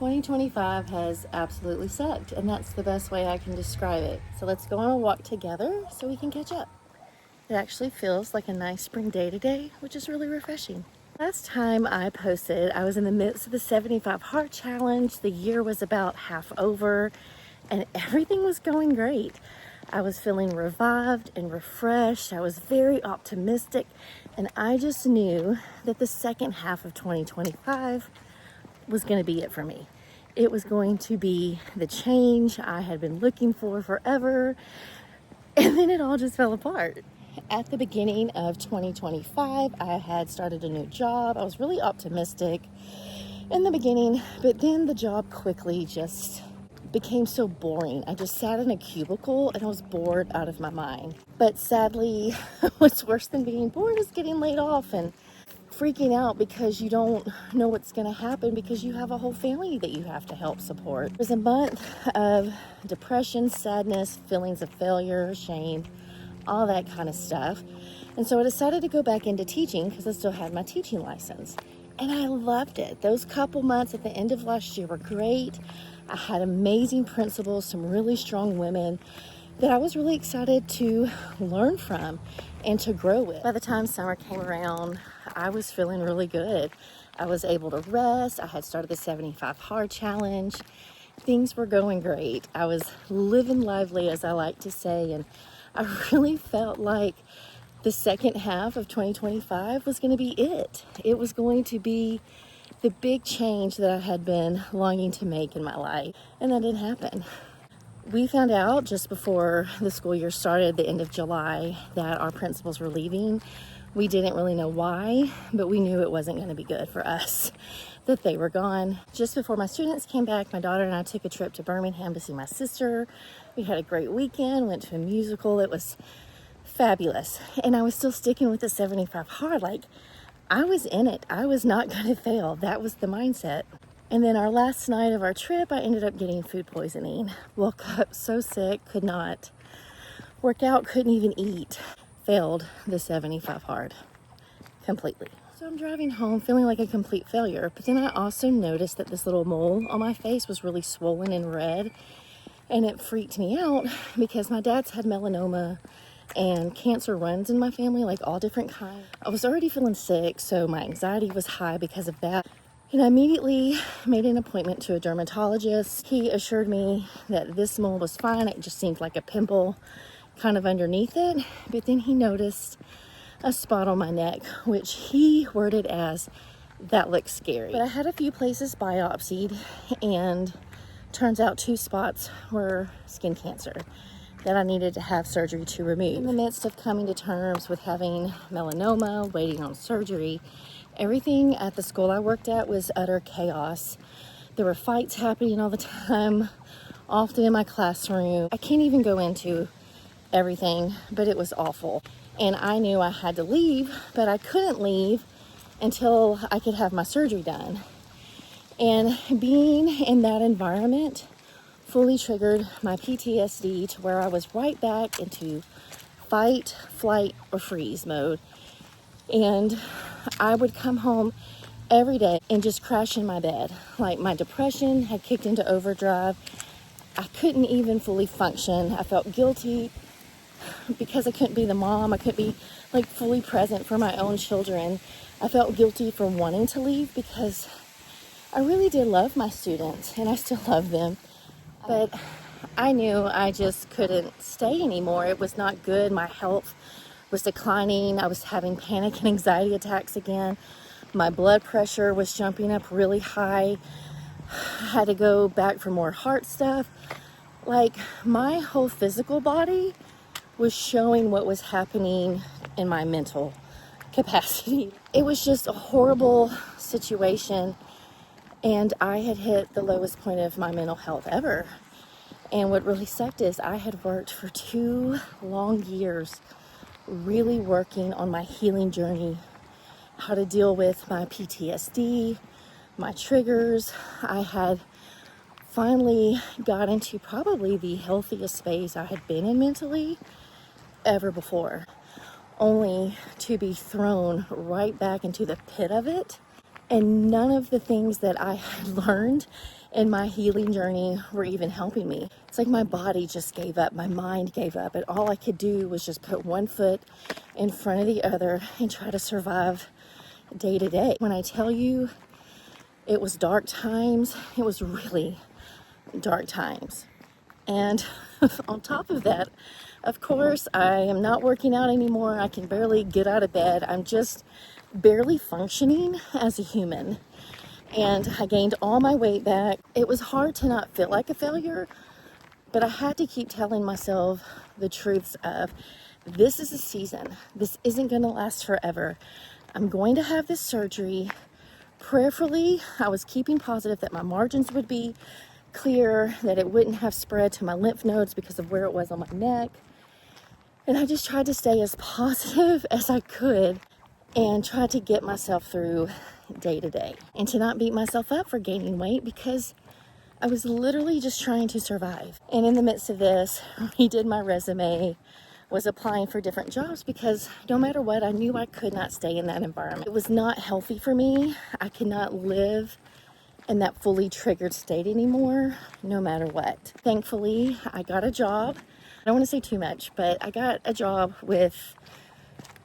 2025 has absolutely sucked, and that's the best way I can describe it. So let's go on a walk together so we can catch up. It actually feels like a nice spring day today, which is really refreshing. Last time I posted, I was in the midst of the 75 Hard Challenge. The year was about half over, and everything was going great. I was feeling revived and refreshed. I was very optimistic, and I just knew that the second half of 2025 was going to be it for me. It was going to be the change I had been looking for forever, and then it all just fell apart. At the beginning of 2025, I had started a new job. I was really optimistic in the beginning, but then the job quickly just became so boring. I just sat in a cubicle and I was bored out of my mind. But sadly, what's worse than being bored is getting laid off and freaking out because you don't know what's going to happen because you have a whole family that you have to help support. It was a month of depression, sadness, feelings of failure, shame, all that kind of stuff. And so I decided to go back into teaching because I still had my teaching license. And I loved it. Those couple months at the end of last year were great. I had amazing principals, some really strong women that I was really excited to learn from and to grow with. By the time summer came around, I was feeling really good. I was able to rest. I had started the 75 Hard Challenge. Things were going great. I was living lively, as I like to say, and I really felt like the second half of 2025 was going to be it. It was going to be the big change that I had been longing to make in my life, and that didn't happen. We found out just before the school year started, the end of July, that our principals were leaving. We didn't really know why, but we knew it wasn't going to be good for us that they were gone. Just before my students came back, my daughter and I took a trip to Birmingham to see my sister. We had a great weekend, went to a musical. It was fabulous. And I was still sticking with the 75 hard. Like, I was in it. I was not going to fail. That was the mindset. And then our last night of our trip, I ended up getting food poisoning. Woke up so sick, could not work out, couldn't even eat. Failed the 75 hard completely. So I'm driving home feeling like a complete failure. But then I also noticed that this little mole on my face was really swollen and red. And it freaked me out because my dad's had melanoma and cancer runs in my family, like all different kinds. I was already feeling sick, so my anxiety was high because of that. And I immediately made an appointment to a dermatologist. He assured me that this mole was fine. It just seemed like a pimple kind of underneath it. But then he noticed a spot on my neck, which he worded as, "That looks scary." But I had a few places biopsied, and turns out 2 spots were skin cancer that I needed to have surgery to remove. In the midst of coming to terms with having melanoma, waiting on surgery, everything at the school I worked at was utter chaos. There were fights happening all the time, often in my classroom. I can't even go into everything, but it was awful. And I knew I had to leave, but I couldn't leave until I could have my surgery done. And being in that environment fully triggered my PTSD to where I was right back into fight, flight, or freeze mode. And I would come home every day and just crash in my bed. Like, my depression had kicked into overdrive. I couldn't even fully function. I felt guilty because I couldn't be the mom. I couldn't be like fully present for my own children. I felt guilty for wanting to leave because I really did love my students and I still love them. But I knew I just couldn't stay anymore. It was not good. My health was declining. I was having panic and anxiety attacks again. My blood pressure was jumping up really high. I had to go back for more heart stuff. Like, my whole physical body was showing what was happening in my mental capacity. It was just a horrible situation. And I had hit the lowest point of my mental health ever. And what really sucked is I had worked for 2 long years really working on my healing journey, how to deal with my PTSD, my triggers. I had finally got into probably the healthiest space I had been in mentally ever before, only to be thrown right back into the pit of it. And none of the things that I had learned in my healing journey were even helping me. It's like my body just gave up, my mind gave up, and all I could do was just put one foot in front of the other and try to survive day to day. When I tell you it was dark times, it was really dark times. And on top of that, of course, I am not working out anymore. I can barely get out of bed. I'm just barely functioning as a human. And I gained all my weight back. It was hard to not feel like a failure, but I had to keep telling myself the truths of, this is a season. This isn't going to last forever. I'm going to have this surgery. Prayerfully, I was keeping positive that my margins would be clear, that it wouldn't have spread to my lymph nodes because of where it was on my neck. And I just tried to stay as positive as I could and try to get myself through day to day and to not beat myself up for gaining weight, because I was literally just trying to survive. And in the midst of this, redid my resume, was applying for different jobs, because no matter what, I knew I could not stay in that environment. It was not healthy for me. I could not live in that fully triggered state anymore, no matter what. Thankfully, I got a job. I don't want to say too much, but I got a job with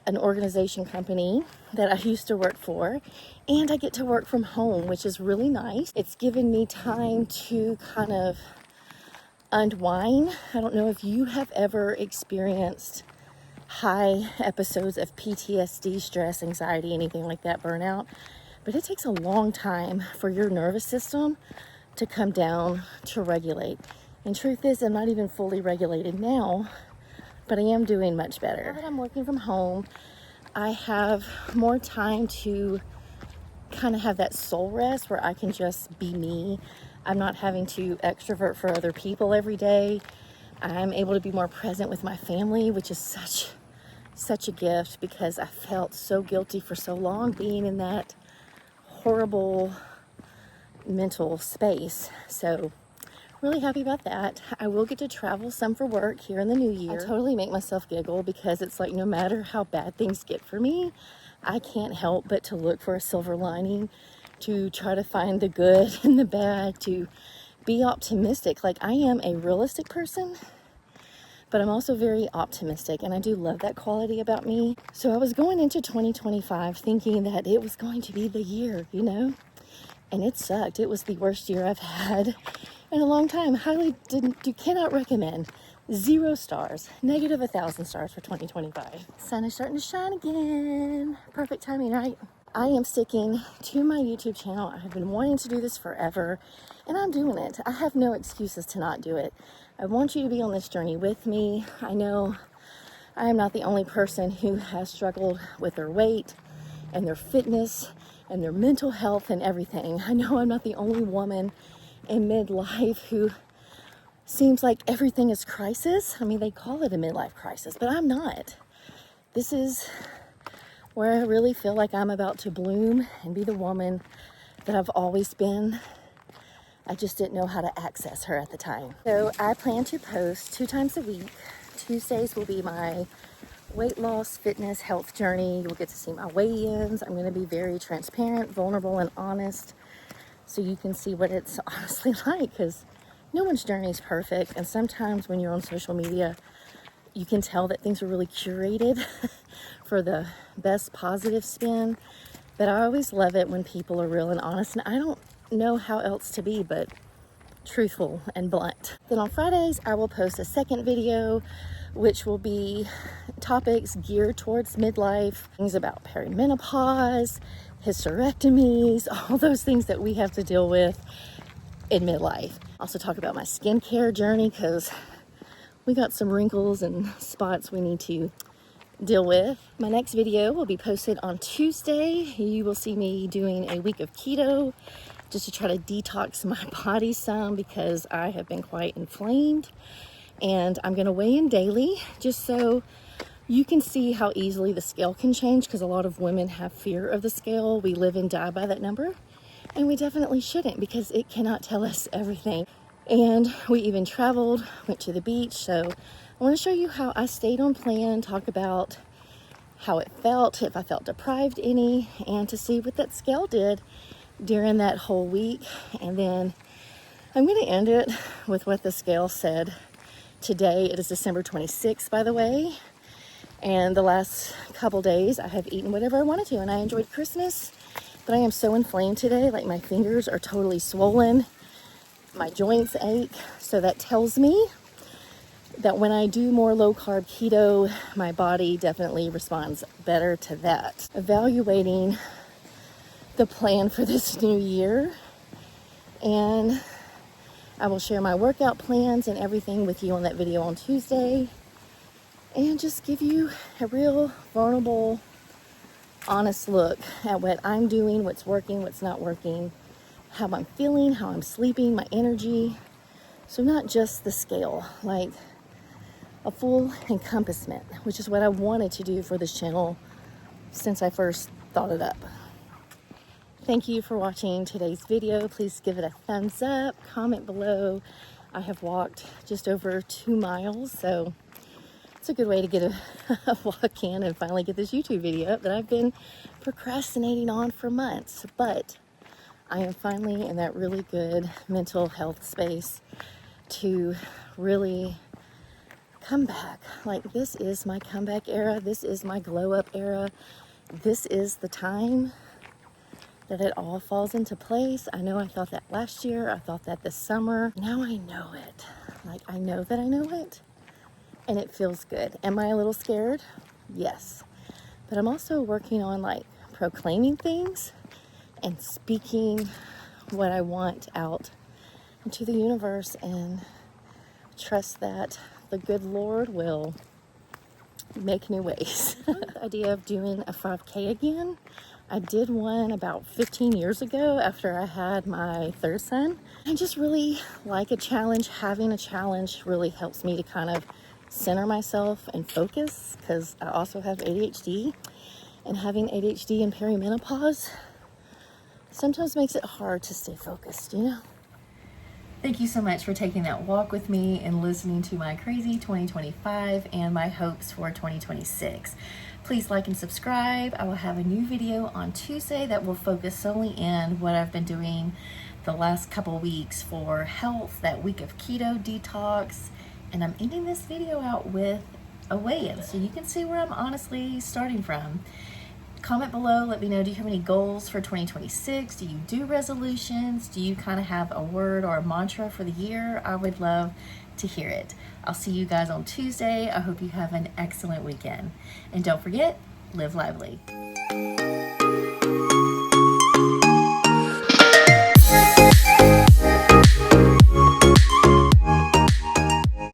an organization company that I used to work for, and I get to work from home, which is really nice. It's given me time to kind of unwind. I don't know if you have ever experienced high episodes of PTSD, stress, anxiety, anything like that, burnout, but it takes a long time for your nervous system to come down to regulate. And truth is, I'm not even fully regulated now, but I am doing much better. Now that I'm working from home, I have more time to kind of have that soul rest where I can just be me. I'm not having to extrovert for other people every day. I'm able to be more present with my family, which is such a gift, because I felt so guilty for so long being in that horrible mental space. So really happy about that. I will get to travel some for work here in the new year. I totally make myself giggle, because it's like, no matter how bad things get for me, I can't help but to look for a silver lining, to try to find the good and the bad, to be optimistic. Like, I am a realistic person, but I'm also very optimistic, and I do love that quality about me. So I was going into 2025 thinking that it was going to be the year, you know, and it sucked. It was the worst year I've had in a long time. Cannot recommend. 0 stars, negative 1,000 stars for 2025. Sun is starting to shine again. Perfect timing, right? I am sticking to my YouTube channel. I have been wanting to do this forever, and I'm doing it. I have no excuses to not do it. I want you to be on this journey with me. I know I am not the only person who has struggled with their weight and their fitness and their mental health and everything. I know I'm not the only woman in midlife who seems like everything is crisis. I mean, they call it a midlife crisis, but I'm not. This is where I really feel like I'm about to bloom and be the woman that I've always been. I just didn't know how to access her at the time. So I plan to post 2 times a week. Tuesdays will be my weight loss, fitness, health journey. You'll get to see my weigh-ins. I'm going to be very transparent, vulnerable, and honest, so you can see what it's honestly like, because no one's journey is perfect. And sometimes when you're on social media, you can tell that things are really curated for the best positive spin. But I always love it when people are real and honest, and I don't know how else to be but truthful and blunt. Then on Fridays, I will post a second video, which will be topics geared towards midlife, things about perimenopause, hysterectomies, all those things that we have to deal with in midlife. Also talk about my skincare journey, because we got some wrinkles and spots we need to deal with. My next video will be posted on Tuesday. You will see me doing a week of keto, just to try to detox my body some, because I have been quite inflamed. And I'm going to weigh in daily, just so you can see how easily the scale can change, because a lot of women have fear of the scale. We live and die by that number, and we definitely shouldn't, because it cannot tell us everything. And we even traveled, went to the beach. So I want to show you how I stayed on plan, talk about how it felt, if I felt deprived any, and to see what that scale did during that whole week. And then I'm going to end it with what the scale said today. It is December 26th, by the way. And the last couple days I have eaten whatever I wanted to, and I enjoyed Christmas. But I am so inflamed today, like my fingers are totally swollen. My joints ache. So that tells me that when I do more low carb keto, my body definitely responds better to that. Evaluating the plan for this new year, and I will share my workout plans and everything with you on that video on Tuesday, and just give you a real vulnerable, honest look at what I'm doing, what's working, what's not working, how I'm feeling, how I'm sleeping, my energy. So not just the scale, like a full encompassment, which is what I wanted to do for this channel since I first thought it up. Thank you for watching today's video. Please give it a thumbs up, comment below. I have walked just over 2 miles, so it's a good way to get a walk in and finally get this YouTube video up that I've been procrastinating on for months. But I am finally in that really good mental health space to really come back. Like, this is my comeback era. This is my glow up era. This is the time that it all falls into place. I know I thought that last year. I thought that this summer. Now I know it. Like, I know that I know it. And it feels good. Am I a little scared? Yes. But I'm also working on like proclaiming things and speaking what I want out into the universe, and trust that the good Lord will make new ways. The idea of doing a 5K again. I did one about 15 years ago after I had my third son. I just really like a challenge. Having a challenge really helps me to kind of center myself and focus, because I also have ADHD, and having ADHD in perimenopause sometimes makes it hard to stay focused, you know? Thank you so much for taking that walk with me and listening to my crazy 2025 and my hopes for 2026. Please like and subscribe. I will have a new video on Tuesday that will focus solely in what I've been doing the last couple weeks for health, that week of keto detox. And I'm ending this video out with a weigh-in, so you can see where I'm honestly starting from. Comment below, let me know, do you have any goals for 2026? Do you do resolutions? Do you kind of have a word or a mantra for the year? I would love to hear it. I'll see you guys on Tuesday. I hope you have an excellent weekend. And don't forget, live lively.